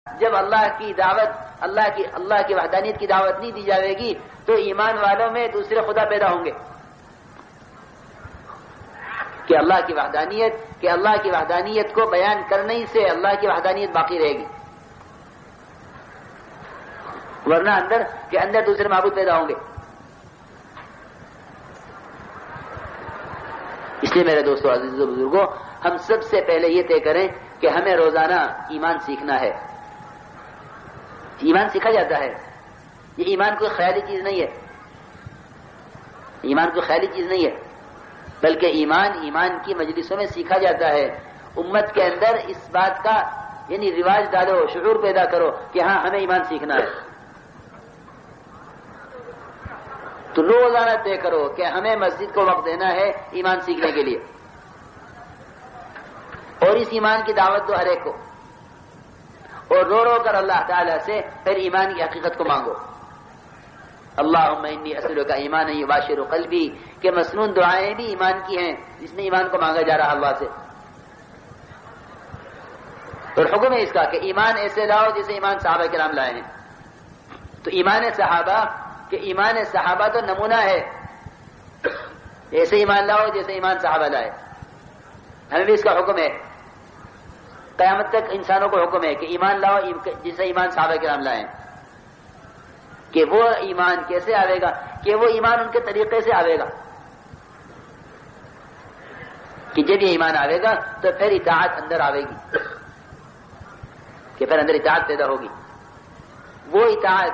جب اللہ کی وحدانیت کی دعوت نہیں دی جائے گی تو ایمان والوں میں دوسرے خدا پیدا ہوں گے کہ اللہ کی وحدانیت کو بیان کرنے ہی سے اللہ کی وحدانیت باقی رہے گی، ورنہ اندر دوسرے معبود پیدا ہوں گے۔ اس لیے میرے دوستو، عزیزو، بزرگوں، ہم سب سے پہلے یہ طے کریں کہ ہمیں روزانہ ایمان سیکھنا ہے۔ ایمان سیکھا جاتا ہے، یہ ایمان کوئی خیالی چیز نہیں ہے، بلکہ ایمان کی مجلسوں میں سیکھا جاتا ہے۔ امت کے اندر اس بات کا یعنی رواج ڈالو، شعور پیدا کرو کہ ہاں ہمیں ایمان سیکھنا ہے، تو روزانہ طے کرو کہ ہمیں مسجد کو وقت دینا ہے ایمان سیکھنے کے لیے، اور اس ایمان کی دعوت دو ہر ایک کو، اور رو کر اللہ تعالیٰ سے پھر ایمان کی حقیقت کو مانگو۔ اللہم انی اسألک ایمانا یباشر قلبی، کہ مسنون دعائیں بھی ایمان کی ہیں جس میں ایمان کو مانگا جا رہا اللہ سے، اور حکم ہے اس کا کہ ایمان ایسے لاؤ جیسے ایمان صحابہ کرام لائے ہیں۔ تو ایمان صحابہ تو نمونہ ہے، ایسے ایمان لاؤ جیسے ایمان صحابہ لائے۔ ہمیں بھی اس کا حکم ہے، قیامت تک انسانوں کو حکم ہے کہ ایمان لاؤ جیسے ایمان صحابہ کرام لائے۔ کہ وہ ایمان کیسے آئے گا؟ کہ وہ ایمان ان کے طریقے سے آئے گا، کہ جب یہ ایمان آئے گا تو پھر اطاعت اندر آئے گی، کہ پھر اندر اطاعت پیدا ہوگی، وہ اطاعت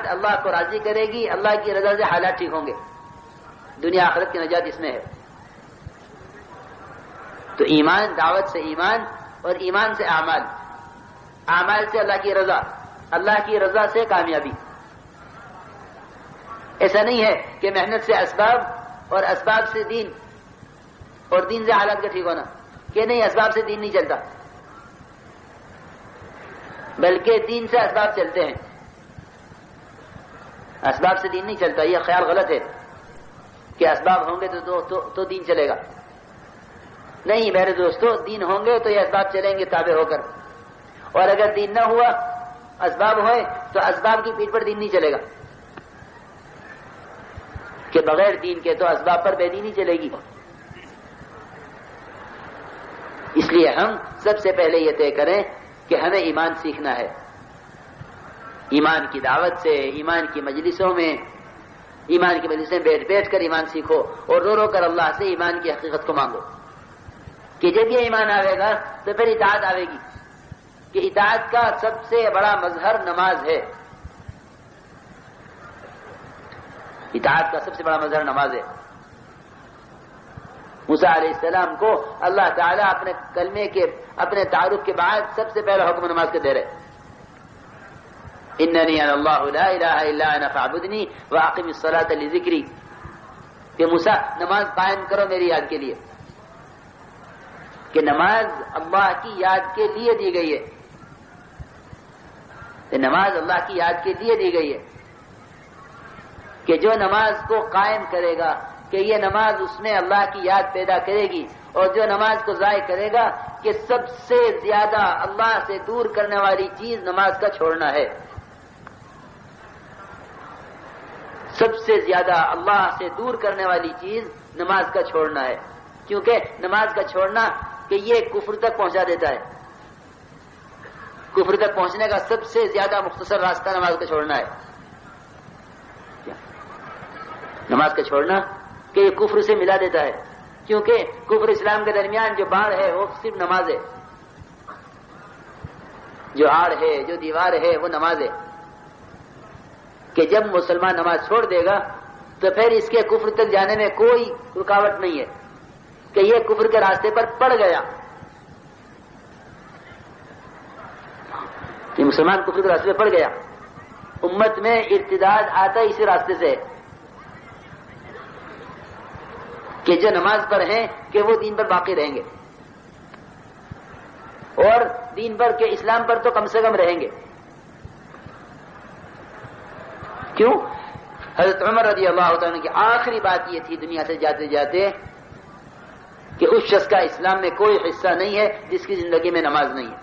اللہ کو راضی کرے گی، اللہ کی رضا سے حالات ٹھیک ہوں گے، دنیا آخرت کی نجات اس میں ہے۔ تو ایمان، دعوت سے ایمان، اور ایمان سے اعمال، اعمال سے اللہ کی رضا سے کامیابی۔ ایسا نہیں ہے کہ محنت سے اسباب اور اسباب سے دین، اور دین سے حالات کا ٹھیک ہونا، کہ نہیں اسباب سے دین نہیں چلتا، بلکہ دین سے اسباب چلتے ہیں، اسباب سے دین نہیں چلتا۔ یہ خیال غلط ہے کہ اسباب ہوں گے تو دین چلے گا۔ نہیں میرے دوستو، دین ہوں گے تو یہ اسباب چلیں گے تابع ہو کر، اور اگر دین نہ ہوا، اسباب ہوئے، تو اسباب کی پیٹھ پر دین نہیں چلے گا، کہ بغیر دین کے تو اسباب پر بے دینی چلے گی۔ اس لیے ہم سب سے پہلے یہ طے کریں کہ ہمیں ایمان سیکھنا ہے، ایمان کی دعوت سے، ایمان کی مجلسوں میں بیٹھ کر ایمان سیکھو، اور رو کر اللہ سے ایمان کی حقیقت کو مانگو، کہ جب یہ ایمان آئے گا تو پھر اطاعت آئے گی، کہ اطاعت کا سب سے بڑا مظہر نماز ہے، اطاعت کا سب سے بڑا مظہر نماز ہے۔ موسیٰ علیہ السلام کو اللہ تعالیٰ اپنے کلمے کے، اپنے تعارف کے بعد سب سے پہلا حکم نماز کے دے رہے، اننی انا اللہ لا الہ الا انا فاعبدنی واقم الصلاۃ لذکری، کہ موسیٰ نماز قائم کرو میری یاد کے لیے، کہ نماز اللہ کی یاد کے لیے دی گئی ہے، نماز اللہ کی یاد کے لیے دی گئی ہے، کہ جو نماز کو قائم کرے گا کہ یہ نماز اس میں اللہ کی یاد پیدا کرے گی، اور جو نماز کو ضائع کرے گا کہ سب سے زیادہ اللہ سے دور کرنے والی چیز نماز کا چھوڑنا ہے، سب سے زیادہ اللہ سے دور کرنے والی چیز نماز کا چھوڑنا ہے، کیونکہ نماز کا چھوڑنا کہ یہ کفر تک پہنچا دیتا ہے، کفر تک پہنچنے کا سب سے زیادہ مختصر راستہ نماز کا چھوڑنا ہے، نماز کا چھوڑنا کہ یہ کفر سے ملا دیتا ہے، کیونکہ کفر اسلام کے درمیان جو باڑ ہے وہ صرف نماز ہے، جو آڑ ہے، جو دیوار ہے وہ نماز ہے، کہ جب مسلمان نماز چھوڑ دے گا تو پھر اس کے کفر تک جانے میں کوئی رکاوٹ نہیں ہے، کہ یہ کفر کے راستے پر پڑ گیا، یہ مسلمان کفر کے راستے پر پڑ گیا۔ امت میں ارتداد آتا اسی راستے سے ہے کہ جو نماز پر ہیں کہ وہ دین پر باقی رہیں گے، اور دین پر کے اسلام پر تو کم سے کم رہیں گے۔ کیوں؟ حضرت عمر رضی اللہ عنہ کی آخری بات یہ تھی دنیا سے جاتے جاتے کہ اس شخص کا اسلام میں کوئی حصہ نہیں ہے جس کی زندگی میں نماز نہیں ہے،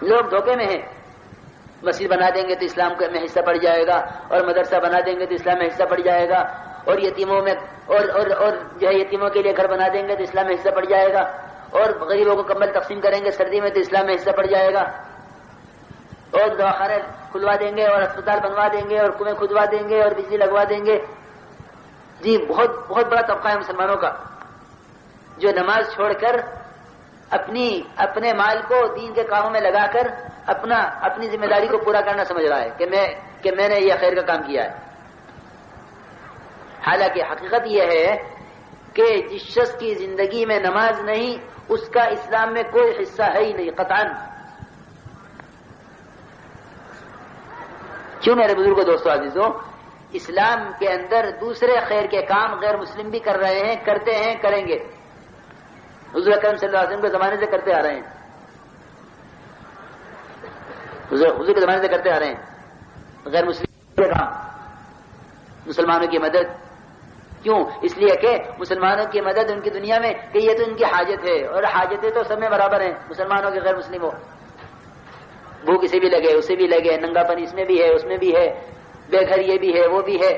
لوگ دھوکے میں ہیں، مسجد بنا دیں گے تو اسلام میں حصہ پڑ جائے گا، اور مدرسہ بنا دیں گے تو اسلام میں حصہ پڑ جائے گا، اور یتیموں میں اور جو ہے یتیموں کے لیے گھر بنا دیں گے تو اسلام میں حصہ پڑ جائے گا، اور غریبوں کو کمبل تقسیم کریں گے سردی میں تو اسلام میں حصہ پڑ جائے گا، اور دواخانے کھلوا دیں گے اور اسپتال بنوا دیں گے اور کنویں کھدوا دیں گے اور بجلی لگوا دیں گے۔ جی بہت بہت بڑا طبقہ ہے مسلمانوں کا جو نماز چھوڑ کر اپنے مال کو دین کے کاموں میں لگا کر اپنی ذمہ داری کو پورا کرنا سمجھ رہا ہے کہ میں نے یہ خیر کا کام کیا ہے۔ حالانکہ حقیقت یہ ہے کہ جس شخص کی زندگی میں نماز نہیں اس کا اسلام میں کوئی حصہ ہے ہی نہیں قطعاً۔ کیوں میرے بزرگوں دوستو عزیزوں، اسلام کے اندر دوسرے خیر کے کام غیر مسلم بھی کر رہے ہیں، کرتے ہیں، کریں گے، حضور اکرم صلی اللہ علیہ وسلم کے زمانے سے کرتے آ رہے ہیں، حضور کے زمانے سے کرتے آ رہے ہیں غیر مسلم کے کام، مسلمانوں کی مدد۔ کیوں؟ اس لیے کہ مسلمانوں کی مدد ان کی دنیا میں کہ یہ تو ان کی حاجت ہے، اور حاجتیں تو سب میں برابر ہیں، مسلمانوں کے غیر مسلم ہو، بھوک اسے بھی لگے اسے بھی لگے، ننگا پن اس میں بھی ہے اس میں بھی ہے، بے گھر یہ بھی ہے وہ بھی ہے۔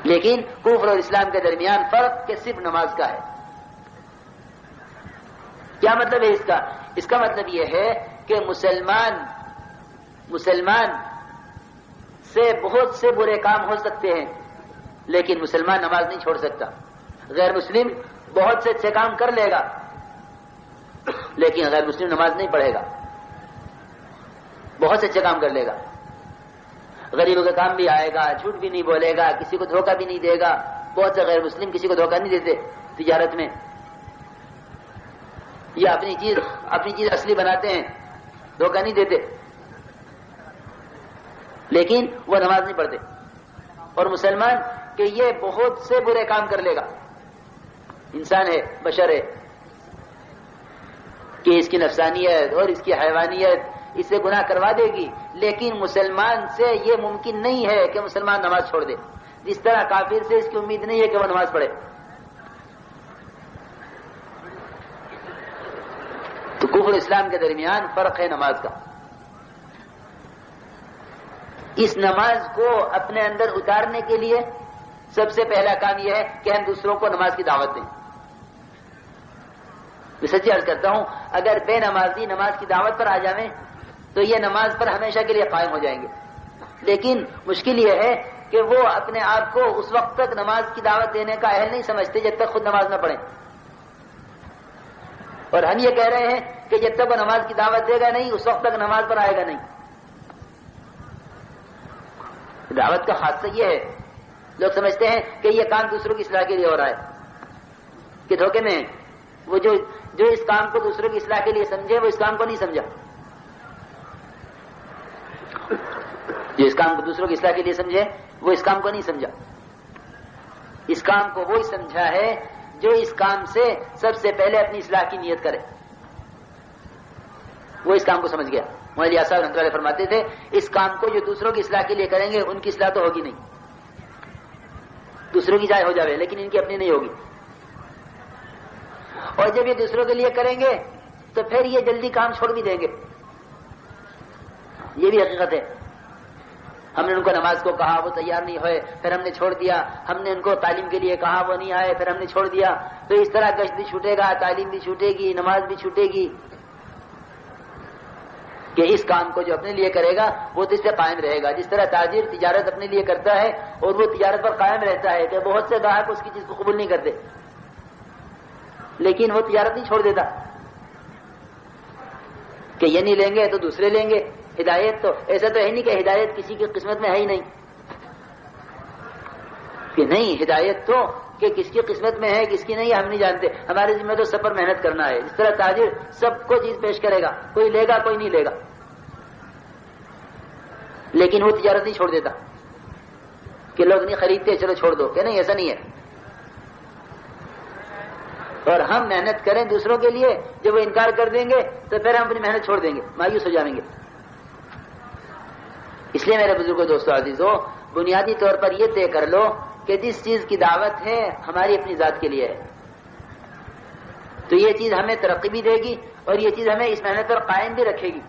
لیکن کفر اور اسلام کے درمیان فرق کہ صرف نماز کا ہے۔ کیا مطلب ہے اس کا؟ اس کا مطلب یہ ہے کہ مسلمان سے بہت سے برے کام ہو سکتے ہیں لیکن مسلمان نماز نہیں چھوڑ سکتا۔ غیر مسلم بہت سے اچھے کام کر لے گا لیکن غیر مسلم نماز نہیں پڑھے گا، بہت سے اچھے کام کر لے گا، غریبوں کا کام بھی آئے گا، جھوٹ بھی نہیں بولے گا، کسی کو دھوکہ بھی نہیں دے گا۔ بہت سے غیر مسلم کسی کو دھوکہ نہیں دیتے تجارت میں، یا اپنی چیز اصلی بناتے ہیں، دھوکہ نہیں دیتے، لیکن وہ نماز نہیں پڑھتے۔ اور مسلمان کہ یہ بہت سے برے کام کر لے گا، انسان ہے، بشر ہے، کہ اس کی نفسانیت اور اس کی حیوانیت اسے گناہ کروا دے گی، لیکن مسلمان سے یہ ممکن نہیں ہے کہ مسلمان نماز چھوڑ دے، جس طرح کافر سے اس کی امید نہیں ہے کہ وہ نماز پڑھے۔ تو کفر اسلام کے درمیان فرق ہے نماز کا۔ اس نماز کو اپنے اندر اتارنے کے لیے سب سے پہلا کام یہ ہے کہ ہم دوسروں کو نماز کی دعوت دیں۔ میں سچی عرض کرتا ہوں، اگر بے نمازی نماز کی دعوت پر آ جائیں تو یہ نماز پر ہمیشہ کے لیے قائم ہو جائیں گے، لیکن مشکل یہ ہے کہ وہ اپنے آپ کو اس وقت تک نماز کی دعوت دینے کا اہل نہیں سمجھتے جب تک خود نماز نہ پڑھیں، اور ہم یہ کہہ رہے ہیں کہ جب تک وہ نماز کی دعوت دے گا نہیں اس وقت تک نماز پر آئے گا نہیں۔ دعوت کا خاصہ یہ ہے، لوگ سمجھتے ہیں کہ یہ کام دوسروں کی اصلاح کے لیے ہو رہا ہے، کہ دھوکے میں وہ جو اس کام کو دوسروں کی اصلاح کے لیے سمجھے وہ اس کام کو نہیں سمجھا، جو اس کام کو دوسروں کی اصلاح کے لیے سمجھے وہ اس کام کو نہیں سمجھا، اس کام کو وہی سمجھا ہے جو اس کام سے سب سے پہلے اپنی اصلاح کی نیت کرے، وہ اس کام کو سمجھ گیا۔ مولانا صاحب رحمۃ اللہ فرماتے تھے اس کام کو جو دوسروں کی اصلاح کے لیے کریں گے ان کی اصلاح تو ہوگی نہیں، دوسروں کی جائے ہو جاوے لیکن ان کی اپنی نہیں ہوگی، اور جب یہ دوسروں کے لیے کریں گے تو پھر یہ جلدی کام چھوڑ بھی دیں گے، یہ بھی حقیقت ہے۔ ہم نے ان کو نماز کو کہا وہ تیار نہیں ہوئے، پھر ہم نے چھوڑ دیا، ہم نے ان کو تعلیم کے لیے کہا وہ نہیں آئے، پھر ہم نے چھوڑ دیا، تو اس طرح گشت بھی چھوٹے گا، تعلیم بھی چھوٹے گی، نماز بھی چھوٹے گی، کہ اس کام کو جو اپنے لیے کرے گا وہ تو اس سے قائم رہے گا، جس طرح تاجر تجارت اپنے لیے کرتا ہے اور وہ تجارت پر قائم رہتا ہے کہ بہت سے گاہک اس کی چیز کو قبول نہیں کرتے لیکن وہ تجارت نہیں چھوڑ دیتا کہ یہ نہیں لیں گے تو دوسرے لیں گے۔ ہدایت تو ایسا تو ہے نہیں کہ ہدایت کسی کی قسمت میں ہے ہی نہیں، کہ نہیں، ہدایت تو کہ کس کی قسمت میں ہے کس کی نہیں ہم نہیں جانتے، ہمارے ذمہ تو سب پر محنت کرنا ہے۔ جس طرح تاجر سب کو چیز پیش کرے گا، کوئی لے گا کوئی نہیں لے گا، لیکن وہ تجارت نہیں چھوڑ دیتا کہ لوگ نہیں خریدتے چلو چھوڑ دو، کہ نہیں، ایسا نہیں ہے۔ اور ہم محنت کریں دوسروں کے لیے، جب وہ انکار کر دیں گے تو پھر ہم اپنی محنت چھوڑ دیں گے، مایوس ہو جائیں گے۔ اس لیے میرے بزرگوں دوستو عزیزو، بنیادی طور پر یہ طے کر لو کہ جس چیز کی دعوت ہے ہماری اپنی ذات کے لیے ہے، تو یہ چیز ہمیں ترقی بھی دے گی اور یہ چیز ہمیں اس محنت پر قائم بھی رکھے گی.